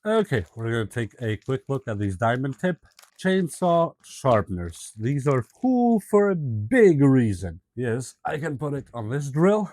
Okay, we're going to take a quick look at these diamond tip chainsaw sharpeners. These are cool for a big reason. Yes, I can put it on this drill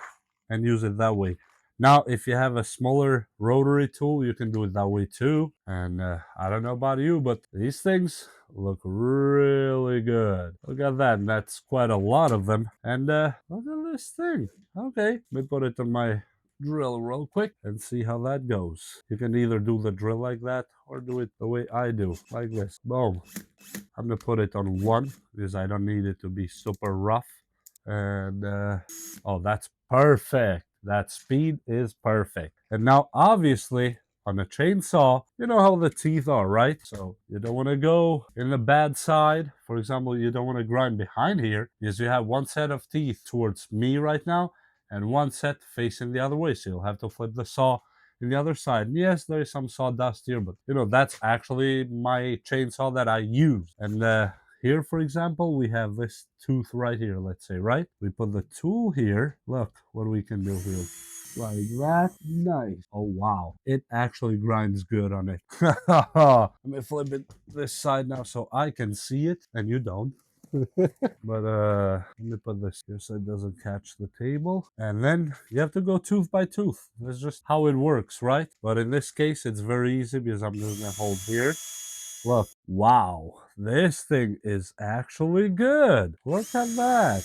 and use it that way. Now, if you have a smaller rotary tool, you can do it that way too. And I don't know about you, but these things look really good. Look at that. And that's quite a lot of them. And look at this thing. Okay, let me put it on my drill real quick and see how that goes. You can either do the drill like that or do it the way I do, like this. Boom. I'm gonna put it on one because I don't need it to be super rough. And oh, that's perfect. That speed is perfect. And now obviously on a chainsaw, you know how the teeth are, right? So you don't want to go in the bad side. For example, you don't want to grind behind here because you have one set of teeth towards me right now and one set facing the other way. So you'll have to flip the saw in the other side. And yes, there is some sawdust here, but you know, that's actually my chainsaw that I use. And here, for example, we have this tooth right here, let's say, right? We put the tool here. Look what we can do here. Like that. Nice. Oh, wow. It actually grinds good on it. Let me flip it this side now so I can see it and you don't. But let me put this here so it doesn't catch the table. And then you have to go tooth by tooth. That's just how it works, right? But in this case, it's very easy because I'm just gonna hold here. Look, wow, this thing is actually good. Look at that.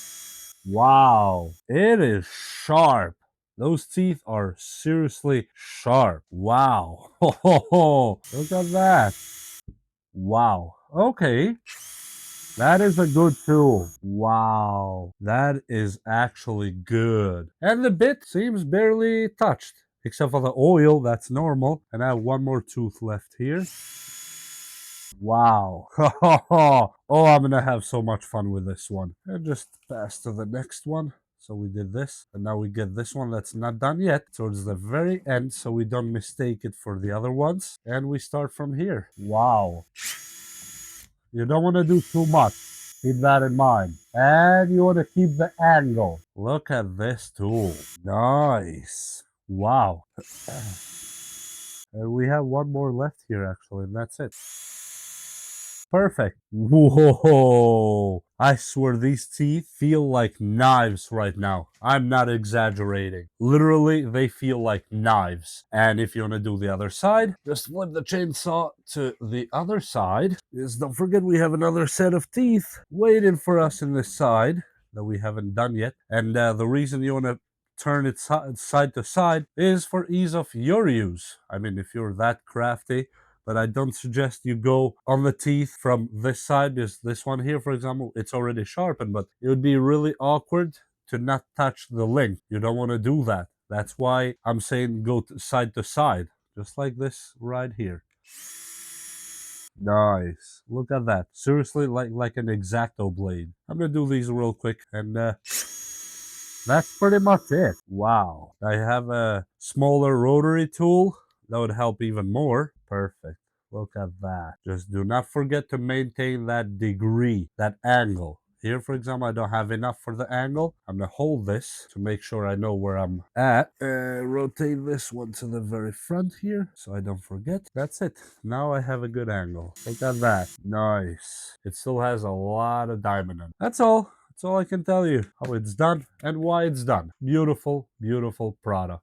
Wow, it is sharp. Those teeth are seriously sharp. Wow. Look at that. Wow. Okay. That is a good tool. Wow. That is actually good. And the bit seems barely touched. Except for the oil, that's normal. And I have one more tooth left here. Wow. Oh, I'm gonna have so much fun with this one. And just pass to the next one. So we did this, and now we get this one that's not done yet towards the very end so we don't mistake it for the other ones. And we start from here. Wow. You don't want to do too much. Keep that in mind. And you want to keep the angle. Look at this tool. Nice. Wow. And we have one more left here actually, and that's it. Perfect. Whoa. I swear these teeth feel like knives right now. I'm not exaggerating. Literally, they feel like knives. And if you want to do the other side, just flip the chainsaw to the other side. Just don't forget we have another set of teeth waiting for us in this side that we haven't done yet. And the reason you want to turn it side to side is for ease of your use. I mean, if you're that crafty, but I don't suggest you go on the teeth from this side because this one here, for example, it's already sharpened, but it would be really awkward to not touch the link. You don't want to do that. That's why I'm saying go side to side, just like this right here. Nice. Look at that. Seriously, like an X-Acto blade. I'm gonna do these real quick, and that's pretty much it. Wow. I have a smaller rotary tool that would help even more. Perfect. Look at that. Just do not forget to maintain that degree, that angle. Here, for example, I don't have enough for the angle. I'm going to hold this to make sure I know where I'm at. Rotate this one to the very front here so I don't forget. That's it. Now I have a good angle. Look at that. Nice. It still has a lot of diamond in it. That's all. That's all I can tell you. How it's done and why it's done. Beautiful, beautiful product.